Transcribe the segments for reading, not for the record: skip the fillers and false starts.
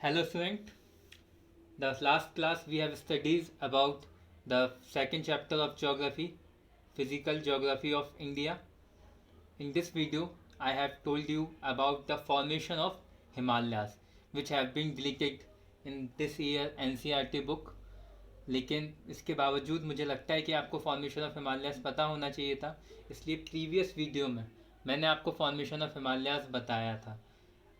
Hello student, the last class we have studied about the second chapter of geography, physical geography of India. In this video, I have told you about the formation of Himalayas which have been deleted in this year NCERT book. लेकिन इसके बावजूद मुझे लगता है कि आपको formation of Himalayas पता होना चाहिए था, इसलिए प्रीवियस वीडियो में मैंने आपको फॉर्मेशन ऑफ हिमालयास बताया था।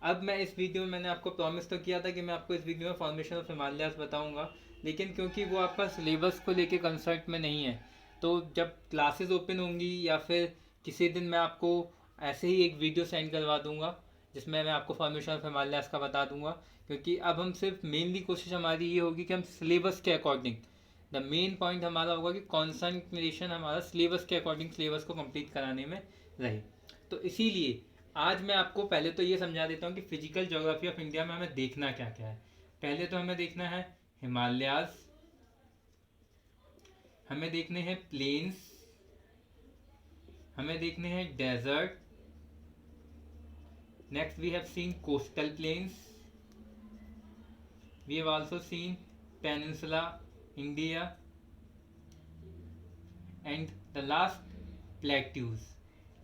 अब मैं इस वीडियो में मैंने आपको प्रॉमिस तो किया था कि मैं आपको इस वीडियो में फॉर्मेशन ऑफ हिमालयास बताऊंगा, लेकिन क्योंकि वो आपका सिलेबस को लेके कंसर्ट में नहीं है, तो जब क्लासेस ओपन होंगी या फिर किसी दिन मैं आपको ऐसे ही एक वीडियो सेंड करवा दूंगा जिसमें मैं आपको फॉर्मेशन ऑफ हिमालयास का बता दूंगा। क्योंकि अब हम सिर्फ मेनली कोशिश हमारी ये होगी कि हम सिलेबस के अकॉर्डिंग, द मेन पॉइंट हमारा होगा कि कॉन्सनट्रेशन हमारा सिलेबस के अकॉर्डिंग सिलेबस को कंप्लीट कराने में रहे। तो इसीलिए आज मैं आपको पहले तो ये समझा देता हूँ कि फिजिकल ज्योग्राफी ऑफ इंडिया में हमें देखना क्या क्या है। पहले तो हमें देखना है हिमालयास, हमें देखने हैं प्लेन्स, हमें देखने हैं desert, next we have seen coastal plains, we have also seen peninsula India and the last plateaus.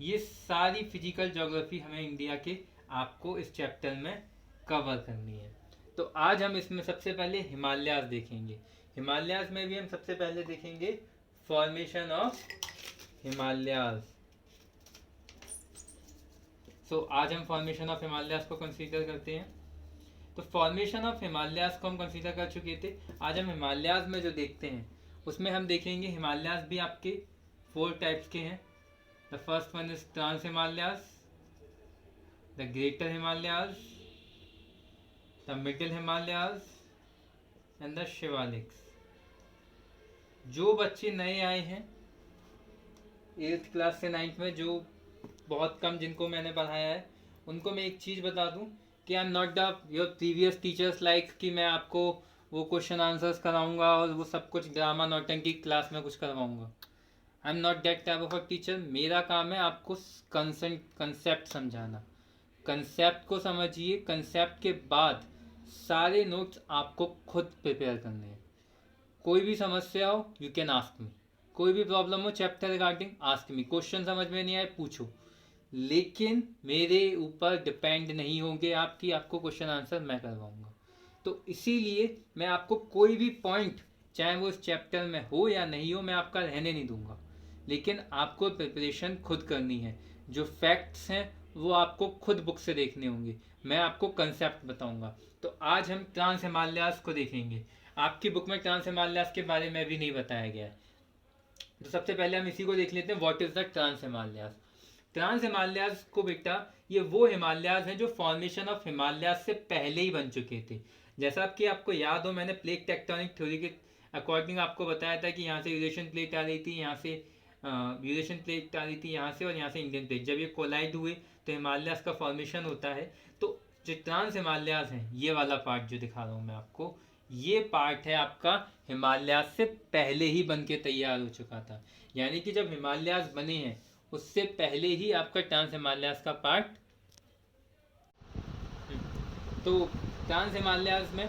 ये सारी फिजिकल ज्योग्राफी हमें इंडिया के आपको इस चैप्टर में कवर करनी है। तो आज हम इसमें सबसे पहले हिमालयास देखेंगे। हिमालयास में भी हम सबसे पहले देखेंगे फॉर्मेशन ऑफ हिमालयास। सो आज हम फॉर्मेशन ऑफ हिमालयास को कंसीडर करते हैं। तो फॉर्मेशन ऑफ हिमालयास को हम कंसीडर कर चुके थे। आज हम हिमालयास में जो देखते हैं उसमें हम देखेंगे हिमालयास भी आपके 4 टाइप्स के हैं। The first one is Trans Himalayas, the Greater Himalayas, the Middle Himalayas and the Shivaliks। जो बच्चे नए आए हैं 8th क्लास से 9th में, जो बहुत कम जिनको मैंने पढ़ाया है, उनको मैं एक चीज़ बता दूं कि I am not the your previous teachers like कि मैं आपको वो क्वेश्चन आंसर्स कराऊंगा और वो सब कुछ ड्रामा नौटंकी क्लास में कुछ करवाऊंगा। I am not that type of a teacher. मेरा काम है आपको कंसेप्ट समझाना। कंसेप्ट को समझिए, कंसेप्ट के बाद सारे नोट्स आपको खुद प्रिपेयर करने हैं। कोई भी समस्या हो यू कैन आस्क मी, कोई भी प्रॉब्लम हो chapter regarding ask me, question समझ में नहीं आए पूछो, लेकिन मेरे ऊपर डिपेंड नहीं होंगे आपकी, आपको क्वेश्चन आंसर मैं करवाऊंगा। तो इसीलिए मैं आपको कोई भी पॉइंट चाहे वो इस चैप्टर में हो या नहीं हो मैं आपका रहने नहीं दूंगा, लेकिन आपको प्रिपरेशन खुद करनी है। जो फैक्ट्स हैं वो आपको खुद बुक से देखने होंगे, मैं आपको कंसेप्ट बताऊंगा। तो आज हम ट्रांस हिमालयास को देखेंगे। आपकी बुक में ट्रांस हिमालयास के बारे में भी नहीं बताया गया है, तो सबसे पहले हम इसी को देख लेते हैं। What is the trans Himalayas? Trans Himalayas को बेटा ये वो हिमालयास हैं जो फॉर्मेशन ऑफ हिमालयास से पहले ही बन चुके थे। जैसा कि आपको याद हो, मैंने प्लेट टेक्टोनिक थ्योरी के अकॉर्डिंग आपको बताया था कि यहाँ से यूरेशियन प्लेट आ रही थी, यहाँ से यूरेशियन प्लेट आ रही थी यहाँ से, और यहाँ से इंडियन प्लेट। जब ये कोलाइड हुए तो हिमालयास का फॉर्मेशन होता है। तो जो ट्रांस हिमालयास हैं, ये वाला पार्ट जो दिखा रहा हूँ मैं आपको, ये पार्ट है आपका हिमालयास से पहले ही बन के तैयार हो चुका था। यानी कि जब हिमालयास बने हैं उससे पहले ही आपका ट्रांस हिमालयास का पार्ट। तो ट्रांस हिमालयास में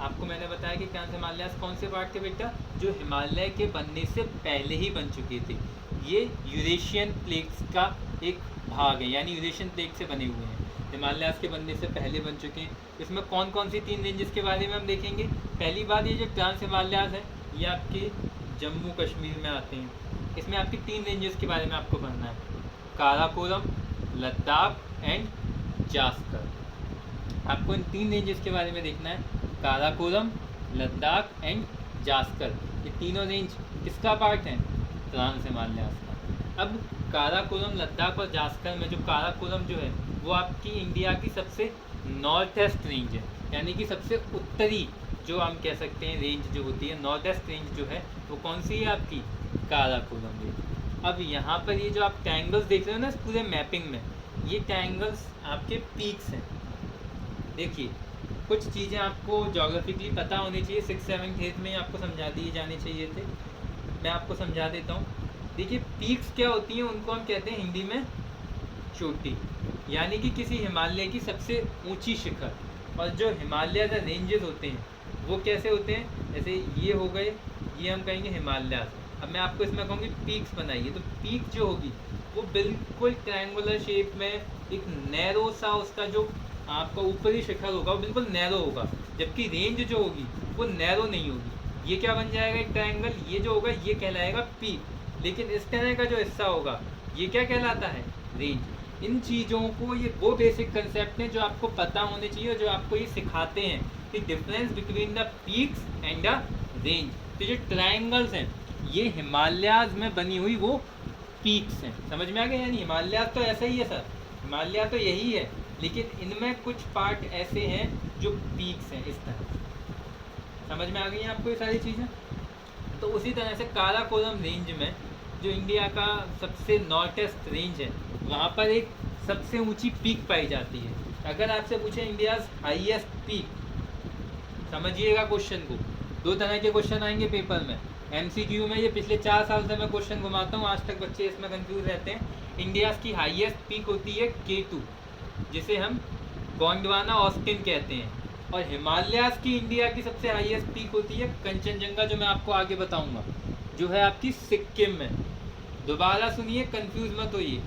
आपको मैंने बताया कि ट्रांस हिमालयास कौन से पार्ट थे बेटा, जो हिमालय के बनने से पहले ही बन चुके थे। ये यूरेशियन प्लेट्स का एक भाग है, यानी यूरेशियन प्लेट से बने हुए हैं, हिमालयास के बनने से पहले बन चुके हैं। इसमें कौन कौन सी 3 रेंजेस के बारे में हम देखेंगे। पहली बात, ये जो ट्रांस हिमालयास है ये आपके जम्मू कश्मीर में आते हैं। इसमें आपकी 3 रेंजेस के बारे में आपको पढ़ना है, काराकोरम, लद्दाख एंड जास्कर। आपको इन 3 रेंजेस के बारे में देखना है, काराकोरम, लद्दाख एंड जास्कर। ये तीनों रेंज किसका पार्ट है? ट्रांस हिमालयास का। अब काराकोरम, लद्दाख और जास्कर में जो काराकोरम जो है वो आपकी इंडिया की सबसे नॉर्थ ईस्ट रेंज है, यानी कि सबसे उत्तरी जो हम कह सकते हैं रेंज जो होती है, नॉर्थ ईस्ट रेंज जो है वो कौन सी है आपकी? काराकोरम रेंज। अब यहाँ पर ये जो आप ट्रायंगल्स देख रहे हो ना इस पूरे मैपिंग में, ये ट्रायंगल्स आपके पीक्स हैं। देखिए कुछ चीज़ें आपको ज्योग्राफिकली पता होनी चाहिए, 6th 7th 8th में आपको समझा दिए जाने चाहिए थे, मैं आपको समझा देता हूँ। देखिए पीक्स क्या होती हैं, उनको हम कहते हैं हिंदी में चोटी, यानी कि किसी हिमालय की सबसे ऊंची शिखर। और जो हिमालय के रेंजेस होते हैं वो कैसे होते हैं, जैसे ये हो गए, ये हम कहेंगे हिमालय। अब मैं आपको इसमें कहूँगी पीक्स बनाइए, तो पीक जो होगी वो बिल्कुल ट्रायंगुलर शेप में एक नैरो सा उसका जो आपका ऊपरी शिखर होगा वो बिल्कुल नैरो होगा, जबकि रेंज जो होगी वो नैरो नहीं होगी। ये क्या बन जाएगा, एक ट्रायंगल, ये जो होगा ये कहलाएगा पीक। लेकिन इस तरह का जो हिस्सा होगा ये क्या कहलाता है, रेंज। इन चीज़ों को, ये वो बेसिक कंसेप्ट हैं जो आपको पता होने चाहिए और जो आपको ये सिखाते हैं कि difference between the peaks and the range. तो जो ट्रायंगल्स हैं ये हिमालयाज में बनी हुई वो पीक्स हैं, समझ में आ गया। यानी हिमालय तो ऐसा ही है सर, हिमालय तो यही है, लेकिन इनमें कुछ पार्ट ऐसे हैं जो पीक्स हैं, इस तरह। समझ में आ गई हैं आपको ये सारी चीज़ें। तो उसी तरह से काराकोरम रेंज में जो इंडिया का सबसे नॉर्थेस्ट रेंज है वहाँ पर एक सबसे ऊंची पीक पाई जाती है। अगर आपसे पूछे इंडियाज़ हाईएस्ट पीक, समझिएगा क्वेश्चन को, दो तरह के क्वेश्चन आएंगे पेपर में। एमसीक्यू में ये पिछले 4 साल से मैं क्वेश्चन घुमाता हूँ, आज तक बच्चे इसमें कंफ्यूज रहते हैं। इंडियाज़ की हाईएस्ट पीक होती है K2, जिसे हम गोंडवाना ऑस्टिन कहते हैं। और हिमालयाज़ की इंडिया की सबसे हाईएस्ट पीक होती है कंचनजंगा, जो मैं आपको आगे बताऊंगा, जो है आपकी सिक्किम में। दोबारा सुनिए, कंफ्यूज मत होइए।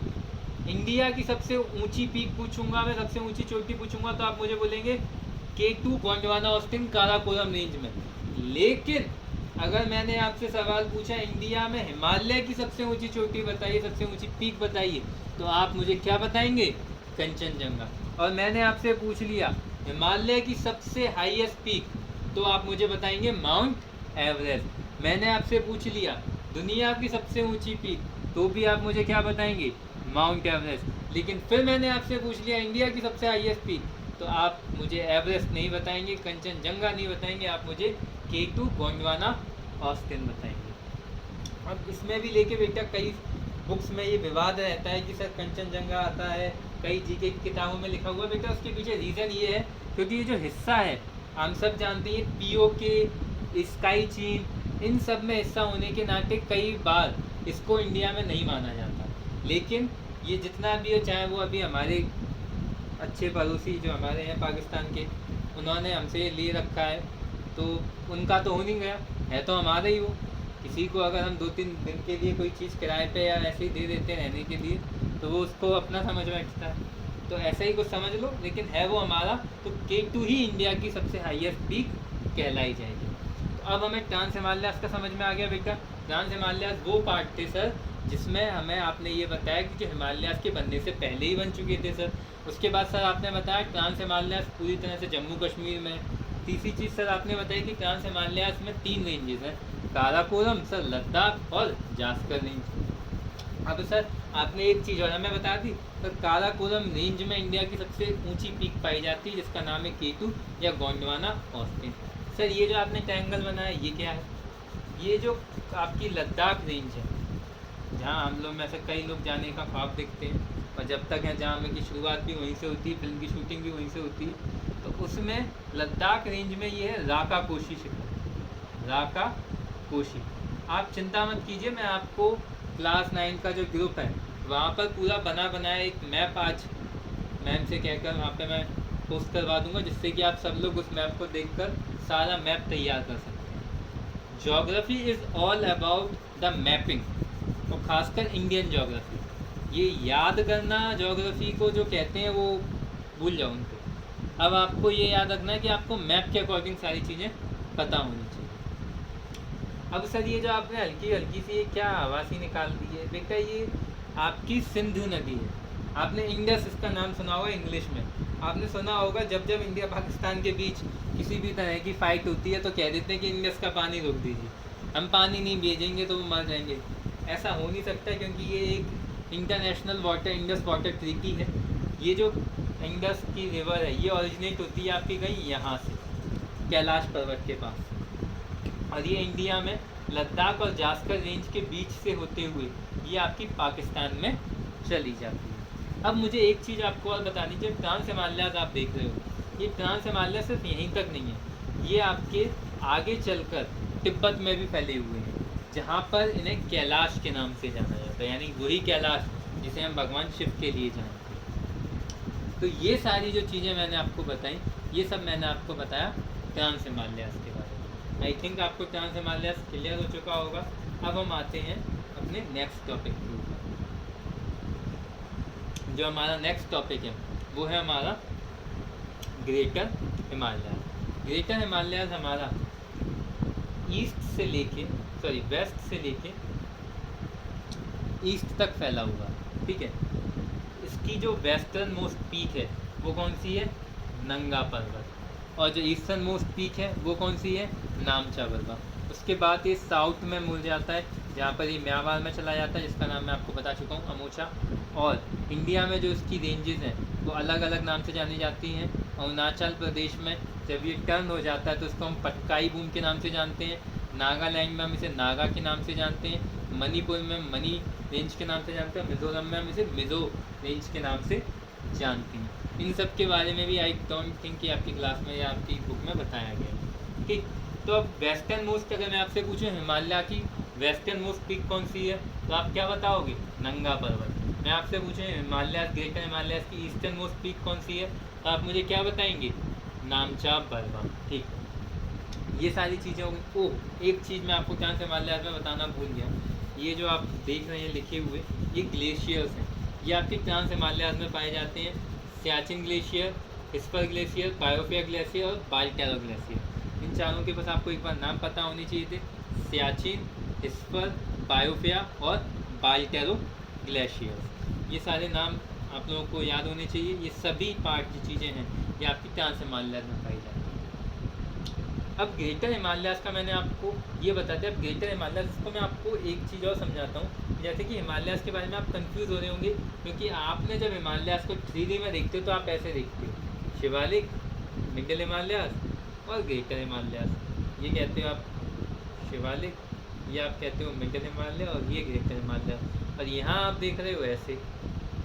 इंडिया की सबसे ऊंची पीक पूछूंगा मैं, सबसे ऊंची चोटी पूछूंगा तो आप मुझे बोलेंगे K2 Gondwana Austin Karakoram range में। लेकिन अगर मैंने आपसे सवाल पूछा इंडिया में हिमालय की सबसे ऊंची चोटी बताइए, सबसे ऊंची पीक बताइए, तो आप मुझे क्या बताएंगे, कंचनजंगा। और मैंने आपसे पूछ लिया हिमालय की सबसे हाईएस्ट पीक, तो आप मुझे बताएंगे माउंट एवरेस्ट। मैंने आपसे पूछ लिया दुनिया की सबसे ऊंची पीक, तो भी आप मुझे क्या बताएंगे, माउंट एवरेस्ट। लेकिन फिर मैंने आपसे पूछ लिया इंडिया की सबसे हाईएस्ट पीक, तो आप मुझे एवरेस्ट नहीं बताएंगे, कंचनजंगा नहीं बताएंगे, आप मुझे K2 गोंडवाना ऑस्टिन बताएंगे। अब इसमें भी लेके बेटा कई बुक्स में ये विवाद रहता है कि सर कंचनजंगा आता है, कई जीके की किताबों में लिखा हुआ है। बेटा उसके पीछे रीज़न ये है क्योंकि ये जो हिस्सा है हम सब जानते हैं, POK, स्काई चीन, इन सब में हिस्सा होने के नाते कई बार इसको इंडिया में नहीं माना जाता। लेकिन ये जितना भी हो, चाहे वो अभी हमारे अच्छे पड़ोसी जो हमारे हैं पाकिस्तान के, उन्होंने हमसे ले रखा है, तो उनका तो हो नहीं गया, है तो हमारा ही वो। किसी को अगर हम 2-3 दिन के लिए कोई चीज़ किराए पे या ऐसे ही दे देते हैं रहने के लिए, तो वो उसको अपना समझ बैठता है, तो ऐसा ही कुछ समझ लो, लेकिन है वो हमारा। तो K2 ही इंडिया की सबसे हाईएस्ट पीक कहलाई जाएगी। तो अब हमें ट्रांस हिमालयाज़ का समझ में आ गया बेटा। ट्रांस हिमालयाज़ वो पार्ट थे सर जिसमें हमें आपने ये बताया कि जो हिमालयाज़ के बनने से पहले ही बन चुके थे सर। उसके बाद सर आपने बताया ट्रांस हिमालयाज़ पूरी तरह से जम्मू कश्मीर में। तीसरी चीज़ सर आपने बताई कि ट्रांस हिमालयाज़ में 3 रेंजेस हैं, काराकोरम सर, लद्दाख और जास्कर रेंज। अब सर आपने एक चीज़ और हमें बता दी, तो काराकोरम रेंज में इंडिया की सबसे ऊंची पीक पाई जाती है जिसका नाम है K2 या गोंडवाना ऑस्टिन। सर ये जो आपने ट्रायंगल बनाया ये क्या है, ये जो आपकी लद्दाख रेंज है जहाँ हम लोग में से कई लोग जाने का ख्वाब देखते हैं, और जब तक है जहाँ में की शुरुआत भी वहीं से होती है, फिल्म की शूटिंग भी वहीं से होती है, तो उसमें लद्दाख रेंज में ये है राका कोशी शिखर, राका कोशी। आप चिंता मत कीजिए, मैं आपको क्लास 9 का जो ग्रुप है वहाँ पर पूरा बना बनाया एक मैप आज मैम से कहकर वहाँ पे मैं पोस्ट करवा दूँगा, जिससे कि आप सब लोग उस मैप को देखकर सारा मैप तैयार कर सकते हैं। Geography is all about the mapping, और ख़ासकर इंडियन ज्योग्राफी। ये याद करना ज्योग्राफी को जो कहते हैं वो भूल जाओ उनको। अब आपको ये याद रखना है कि आपको मैप के अकॉर्डिंग सारी चीज़ें पता होनी चाहिए। अब सर ये जो आपने हल्की हल्की सी क्या आवाज़ ही निकाल दी है बेटा, ये आपकी सिंधु नदी है। आपने इंडस इसका नाम सुना होगा इंग्लिश में, आपने सुना होगा जब जब इंडिया पाकिस्तान के बीच किसी भी तरह की फ़ाइट होती है तो कह देते हैं कि इंडस का पानी रोक दीजिए, हम पानी नहीं भेजेंगे तो वो मर जाएंगे। ऐसा हो नहीं सकता क्योंकि ये एक international water, Indus water treaty है। ये जो इंडस की रिवर है ये ओरिजिनेट होती है आपकी कहीं यहाँ से, कैलाश पर्वत के पास, और ये इंडिया में लद्दाख और जास्कर रेंज के बीच से होते हुए ये आपकी पाकिस्तान में चली जाती है। अब मुझे एक चीज़ आपको और बता दीजिए, ट्रांस हिमालयाज़ आप देख रहे हो, ये ट्रांस हिमालय सिर्फ यहीं तक नहीं है, ये आपके आगे चलकर तिब्बत में भी फैले हुए हैं, जहाँ पर इन्हें कैलाश के नाम से जाना जाता है, यानी वही कैलाश जिसे हम भगवान शिव के लिए जानते हैं। तो ये सारी जो चीज़ें मैंने आपको बताई ये सब मैंने आपको बताया ट्रांस हिमालयाज के बारे में। आई थिंक आपको ट्रांस हिमालयाज क्लियर हो चुका होगा। अब हम आते हैं अपने नेक्स्ट टॉपिक के ऊपर। जो हमारा नेक्स्ट टॉपिक है वो है हमारा ग्रेटर हिमालयाज। ग्रेटर हिमालयाज हमारा वेस्ट से लेके ईस्ट तक फैला हुआ, ठीक है। इसकी जो वेस्टर्न मोस्ट पीक है वो कौन सी है? नंगा पर्वत। और जो ईस्टर्न मोस्ट पीक है वो कौन सी है? नामचा पर्वत। उसके बाद ये साउथ में मुड़ जाता है, जहाँ पर ये म्यांमार में चला जाता है, जिसका नाम मैं आपको बता चुका हूँ, अमोचा। और इंडिया में जो इसकी रेंजेस हैं वो अलग अलग नाम से जानी जाती हैं। अरुणाचल प्रदेश में जब ये टर्न हो जाता है तो इसको हम पटकाई बूम के नाम से जानते हैं। नागालैंड में हम इसे नागा के नाम से जानते हैं। मणिपुर में मणि रेंज के नाम से जानते हैं। मिज़ोरम में हम इसे मिज़ो रेंज के नाम से जानते हैं। इन सब के बारे में भी आई डोंट थिंक कि आपकी क्लास में या आपकी बुक में बताया गया है, ठीक। तो अब वेस्टर्न मोस्ट अगर मैं आपसे पूछूं हिमालय की वेस्टर्न मोस्ट पीक कौन सी है तो आप क्या बताओगे? नंगा पर्वत। मैं आपसे पूछूं हिमालय ग्रेटर हिमालय की ईस्टर्न मोस्ट पीक कौन सी है तो आप मुझे क्या बताएंगे? नामचा पर्वत, ठीक। ये सारी चीज़ें होंगी। ओह, एक चीज़ मैं आपको ट्रांस हिमालयाज में बताना भूल गया। ये जो आप देख रहे हैं लिखे हुए, ये ग्लेशियर्स हैं। ये आपके ट्रांस हिमालयाज में पाए जाते हैं। Siachen glacier, Hispar glacier, Biafo glacier और बाल्टेरो ग्लेशियर। इन चारों के बस आपको एक बार नाम पता होने चाहिए थे। सियाचिन, हिस्पर, बायोफिया और बाल्टेरो ग्लेशियर, ये सारे नाम आप लोगों को याद होने चाहिए। ये सभी पार्ट की चीज़ें हैं ये आपकी ट्रांस हिमालयाज में पाई जाती हैं। अब ग्रेटर हिमालयाज का मैंने आपको ये बता दिया। अब ग्रेटर हिमालयाज को मैं आपको एक चीज़ और समझाता हूँ। जैसे कि हिमालयाज के बारे में आप कंफ्यूज हो रहे होंगे, क्योंकि आपने जब हिमालयाज को 3D में देखते हो तो आप ऐसे देखते हो, शिवालिक, मिडिल हिमालयाज और ग्रेटर हिमालयाज। ये कहते हो आप शिवालिक, ये आप कहते हो मिडिल हिमालय और ये ग्रेटर हिमालय। और यहाँ आप देख रहे हो ऐसे,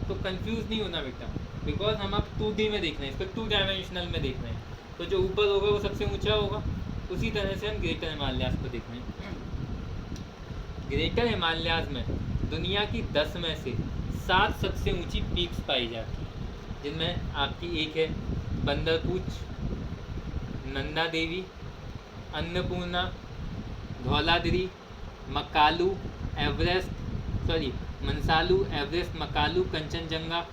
तो कंफ्यूज नहीं होना बेटा, बिकॉज हम आप 2D में देख रहे हैं, इसको 2 डायमेंशनल में देख रहे हैं। तो जो ऊपर होगा वो सबसे ऊंचा होगा, उसी तरह से हम ग्रेटर हिमालयाज को देख रहे हैं। ग्रेटर हिमालयाज में दुनिया की 10 में से 7 सबसे ऊंची पीक्स पाई जाती हैं, जिनमें आपकी एक है बंदरपूछ, नंदा देवी, अन्नपूर्णा, धौलागिरी, मकालू, मंसालू, एवरेस्ट, मकालू, कंचनजंगा।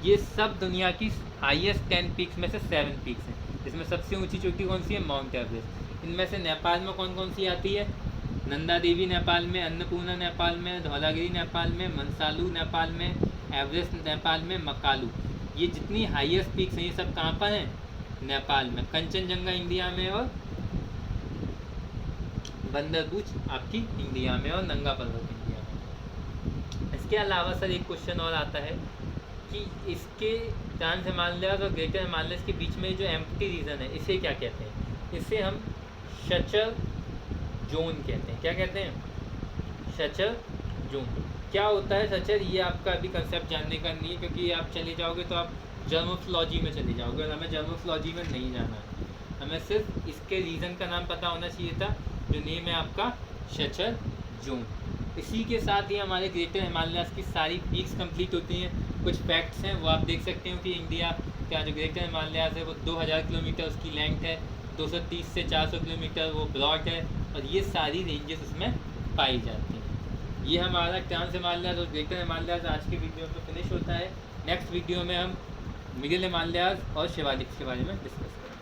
ये सब दुनिया की हाईएस्ट 10 पीक्स में से 7 पीक्स हैं, जिसमें सबसे ऊंची चोटी कौन सी है? Mount Everest. इनमें से नेपाल में कौन कौन सी आती है? नंदा देवी नेपाल में, अन्नपूर्णा नेपाल में, धौलागिरी नेपाल में, मंसालू नेपाल में, एवरेस्ट नेपाल में, मकालू। ये जितनी हाईएस्ट पीक्स हैं ये सब कहाँ पर हैं? नेपाल में। कंचनजंगा इंडिया में और बंदरपूछ आपकी इंडिया में और नंगा पर्वत इंडिया में। इसके अलावा सर एक क्वेश्चन और आता है कि इसके ट्रांस हिमालयाज और ग्रेटर हिमालयाज के बीच में जो एम्प्टी रीजन है इसे क्या कहते हैं? इसे हम शचर जोन कहते हैं। क्या कहते हैं? शचर जोन। क्या होता है शचर? ये आपका अभी कंसेप्ट जानने का नहीं है, क्योंकि आप चले जाओगे तो आप जर्मोफोलॉजी में चले जाओगे, और हमें जर्मोफोलॉजी में नहीं जाना है। हमें सिर्फ इसके रीज़न का नाम पता होना चाहिए था, जो नेम है आपका शचर जोन। इसी के साथ ही हमारे ग्रेटर हिमालयाज की सारी पीक्स कंप्लीट होती हैं। कुछ फैक्ट्स हैं वो आप देख सकते हो कि इंडिया का जो ग्रेटर हिमालयाज है वो 2000 किलोमीटर उसकी लेंथ है, 230 से 400 किलोमीटर वो ब्रॉड है, और ये सारी रेंजेस उसमें पाई जाती हैं। ये हमारा ट्रांस हिमालयाज और ग्रेटर हिमालयाज आज के वीडियो में फिनिश होता है। नेक्स्ट वीडियो में हम मिडिल हिमालयाज और शिवालिक के बारे में डिस्कस करेंगे।